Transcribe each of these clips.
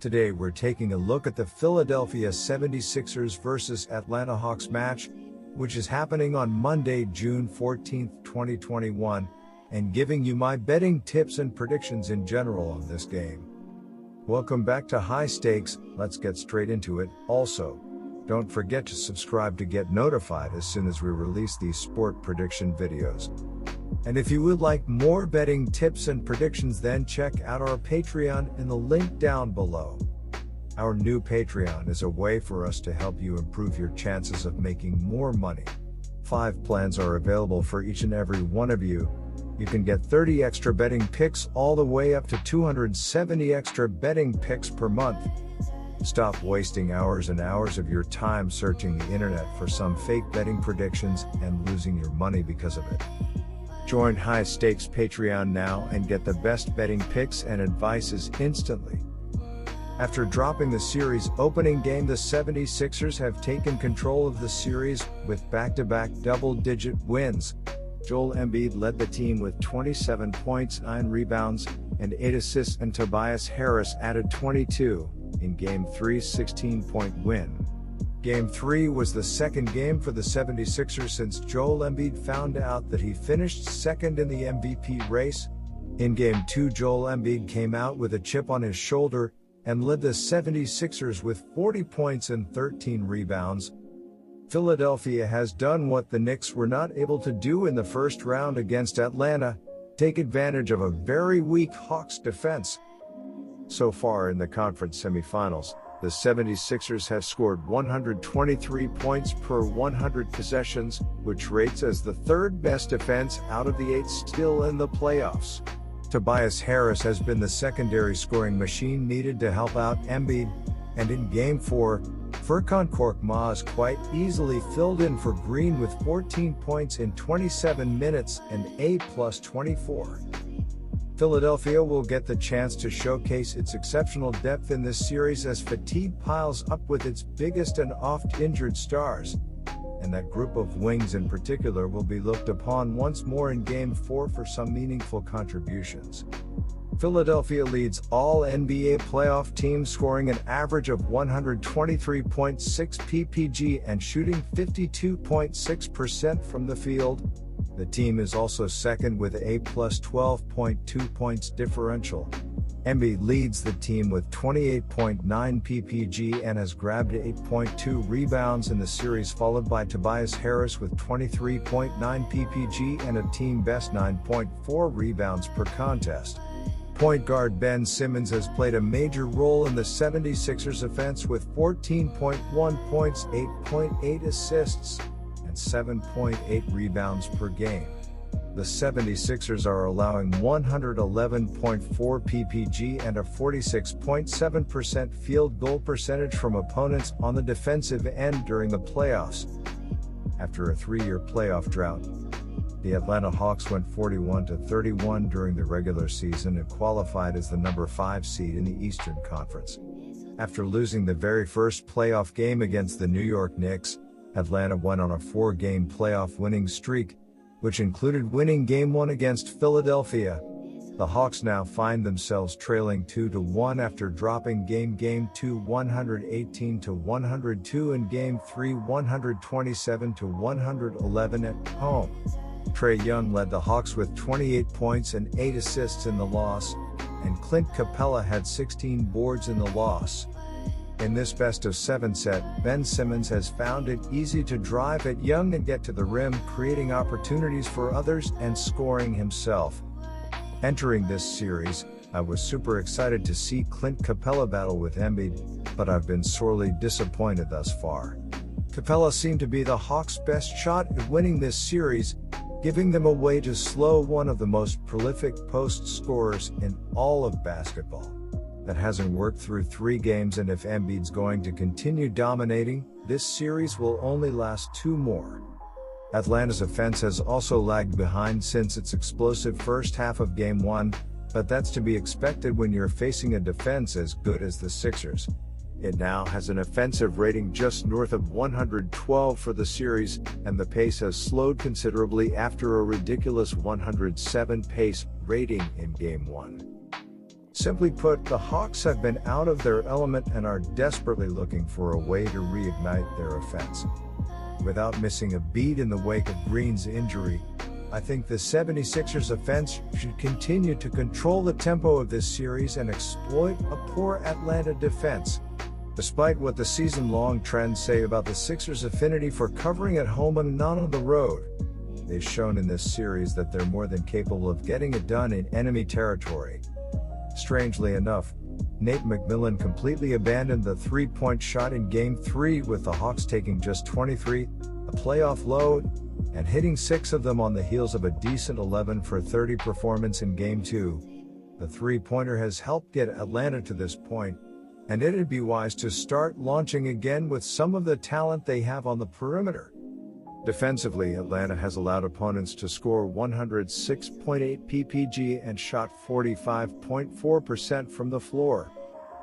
Today we're taking a look at the Philadelphia 76ers vs Atlanta Hawks match, which is happening on Monday, June 14, 2021, and giving you my betting tips and predictions in general on this game. Welcome back to High Stakes. Let's get straight into it. Also, don't forget to subscribe to get notified as soon as we release these sport prediction videos. And if you would like more betting tips and predictions, then check out our Patreon in the link down below. Our new Patreon is a way for us to help you improve your chances of making more money. 5 plans are available for each and every one of you. You can get 30 extra betting picks all the way up to 270 extra betting picks per month. Stop wasting hours and hours of your time searching the internet for some fake betting predictions and losing your money because of it. Join High Stakes Patreon now and get the best betting picks and advices instantly. After dropping the series opening game, the 76ers have taken control of the series with back-to-back double-digit wins. Joel Embiid led the team with 27 points, 9 rebounds, and 8 assists, and Tobias Harris added 22 in Game 3's 16-point win. Game 3 was the second game for the 76ers since Joel Embiid found out that he finished second in the MVP race. In Game 2, Joel Embiid came out with a chip on his shoulder and led the 76ers with 40 points and 13 rebounds. Philadelphia has done what the Knicks were not able to do in the first round against Atlanta: take advantage of a very weak Hawks defense. So far in the conference semifinals, the 76ers have scored 123 points per 100 possessions, which rates as the third best defense out of the 8 still in the playoffs. Tobias Harris has been the secondary scoring machine needed to help out Embiid, and in Game 4, Furkan Korkmaz quite easily filled in for Green with 14 points in 27 minutes and A+ 24. Philadelphia will get the chance to showcase its exceptional depth in this series as fatigue piles up with its biggest and oft-injured stars, and that group of wings in particular will be looked upon once more in Game 4 for some meaningful contributions. Philadelphia leads all NBA playoff teams, scoring an average of 123.6 ppg and shooting 52.6% from the field. The team is also second with A+ 12.2 points differential. Embiid leads the team with 28.9 ppg and has grabbed 8.2 rebounds in the series, followed by Tobias Harris with 23.9 ppg and a team-best 9.4 rebounds per contest. Point guard Ben Simmons has played a major role in the 76ers offense with 14.1 points, 8.8 assists, and 7.8 rebounds per game. The 76ers are allowing 111.4 ppg and a 46.7% field goal percentage from opponents on the defensive end during the playoffs. After a 3-year playoff drought, the Atlanta Hawks went 41-31 during the regular season and qualified as the number 5 seed in the Eastern Conference. After losing the very first playoff game against the New York Knicks, Atlanta went on a 4-game playoff winning streak, which included winning Game 1 against Philadelphia. The Hawks now find themselves trailing 2-1 after dropping Game 2 118-102 and Game 3 127-111 at home. Trae Young led the Hawks with 28 points and 8 assists in the loss, and Clint Capella had 16 boards in the loss. In this best-of-7 set, Ben Simmons has found it easy to drive at Young and get to the rim, creating opportunities for others and scoring himself. Entering this series, I was super excited to see Clint Capella battle with Embiid, but I've been sorely disappointed thus far. Capella seemed to be the Hawks' best shot at winning this series, giving them a way to slow one of the most prolific post scorers in all of basketball. That hasn't worked through 3 games, and if Embiid's going to continue dominating, this series will only last 2 more. Atlanta's offense has also lagged behind since its explosive first half of Game 1, but that's to be expected when you're facing a defense as good as the Sixers. It now has an offensive rating just north of 112 for the series, and the pace has slowed considerably after a ridiculous 107 pace rating in Game 1. Simply put, the Hawks have been out of their element and are desperately looking for a way to reignite their offense. Without missing a beat in the wake of Green's injury, I think the 76ers offense should continue to control the tempo of this series and exploit a poor Atlanta defense. Despite what the season-long trends say about the Sixers' affinity for covering at home and not on the road, they've shown in this series that they're more than capable of getting it done in enemy territory. Strangely enough, Nate McMillan completely abandoned the three-point shot in Game 3, with the Hawks taking just 23, a playoff low, and hitting 6 of them on the heels of a decent 11 for 30 performance in Game 2. The three-pointer has helped get Atlanta to this point, and it'd be wise to start launching again with some of the talent they have on the perimeter. Defensively, Atlanta has allowed opponents to score 106.8 PPG and shot 45.4% from the floor.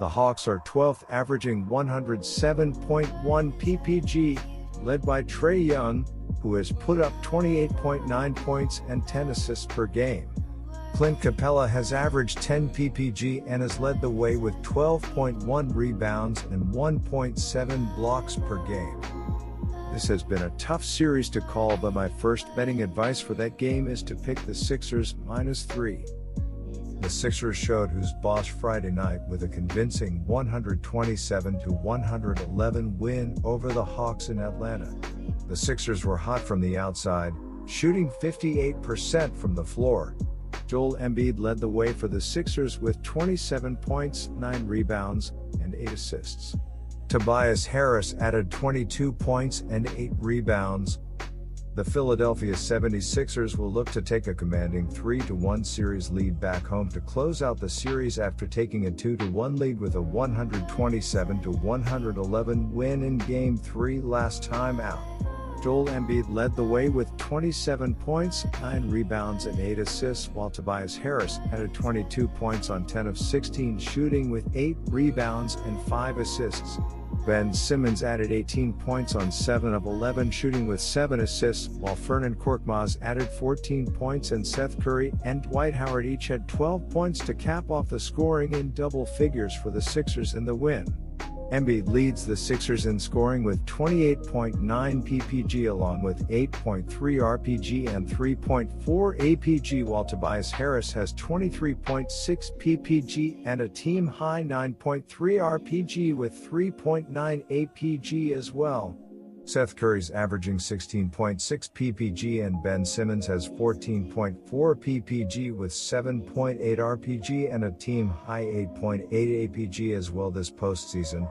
The Hawks are 12th, averaging 107.1 PPG, led by Trae Young, who has put up 28.9 points and 10 assists per game. Clint Capella has averaged 10 PPG and has led the way with 12.1 rebounds and 1.7 blocks per game. This has been a tough series to call, but my first betting advice for that game is to pick the Sixers -3. The Sixers showed who's boss Friday night with a convincing 127-111 win over the Hawks in Atlanta. The Sixers were hot from the outside, shooting 58% from the floor. Joel Embiid led the way for the Sixers with 27 points, 9 rebounds, and 8 assists. Tobias Harris added 22 points and 8 rebounds. The Philadelphia 76ers will look to take a commanding 3-1 series lead back home to close out the series after taking a 2-1 lead with a 127-111 win in Game 3 last time out. Joel Embiid led the way with 27 points, 9 rebounds and 8 assists, while Tobias Harris added 22 points on 10 of 16 shooting with 8 rebounds and 5 assists. Ben Simmons added 18 points on 7 of 11 shooting with 7 assists, while Furnan Korkmaz added 14 points and Seth Curry and Dwight Howard each had 12 points to cap off the scoring in double figures for the Sixers in the win. Embiid leads the Sixers in scoring with 28.9 PPG along with 8.3 RPG and 3.4 APG, while Tobias Harris has 23.6 PPG and a team-high 9.3 RPG with 3.9 APG as well. Seth Curry's averaging 16.6 PPG and Ben Simmons has 14.4 PPG with 7.8 RPG and a team-high 8.8 APG as well this postseason.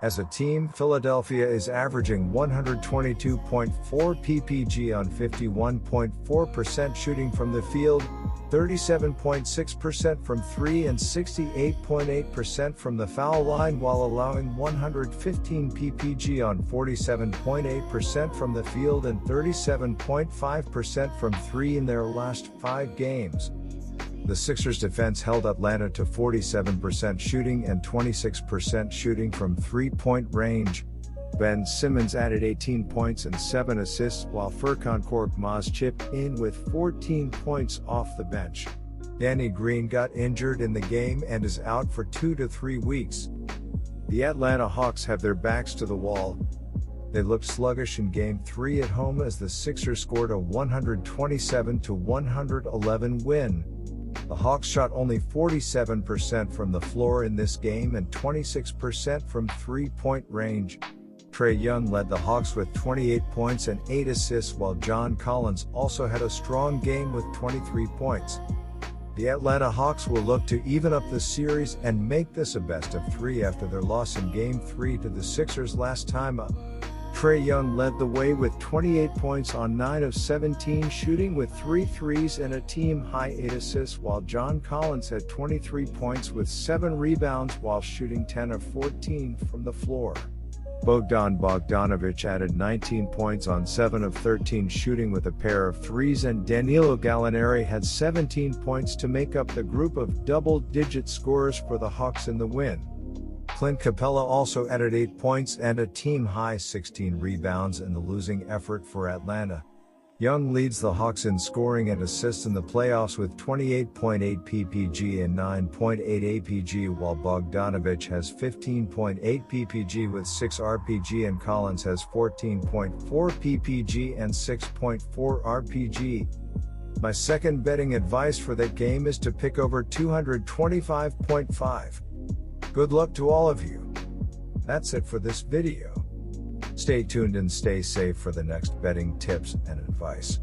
As a team, Philadelphia is averaging 122.4 PPG on 51.4% shooting from the field, 37.6% from 3 and 68.8% from the foul line, while allowing 115 PPG on 47.8% from the field and 37.5% from 3 in their last 5 games. The Sixers' defense held Atlanta to 47% shooting and 26% shooting from three-point range. Ben Simmons added 18 points and 7 assists, while Furkan Korkmaz chipped in with 14 points off the bench. Danny Green got injured in the game and is out for 2 to 3 weeks. The Atlanta Hawks have their backs to the wall. They looked sluggish in Game 3 at home as the Sixers scored a 127-111 win. The Hawks shot only 47% from the floor in this game and 26% from three-point range. Trae Young led the Hawks with 28 points and 8 assists, while John Collins also had a strong game with 23 points. The Atlanta Hawks will look to even up the series and make this a best-of-3 after their loss in Game 3 to the Sixers last time up. Trae Young led the way with 28 points on 9 of 17 shooting with 3 threes and a team-high 8 assists, while John Collins had 23 points with 7 rebounds while shooting 10 of 14 from the floor. Bogdan Bogdanovic added 19 points on 7 of 13 shooting with a pair of threes, and Danilo Gallinari had 17 points to make up the group of double-digit scorers for the Hawks in the win. Clint Capella also added 8 points and a team-high 16 rebounds in the losing effort for Atlanta. Young leads the Hawks in scoring and assists in the playoffs with 28.8 ppg and 9.8 apg, while Bogdanovic has 15.8 ppg with 6 rpg and Collins has 14.4 ppg and 6.4 rpg. My second betting advice for that game is to pick over 225.5. Good luck to all of you. That's it for this video. Stay tuned and stay safe for the next betting tips and advice.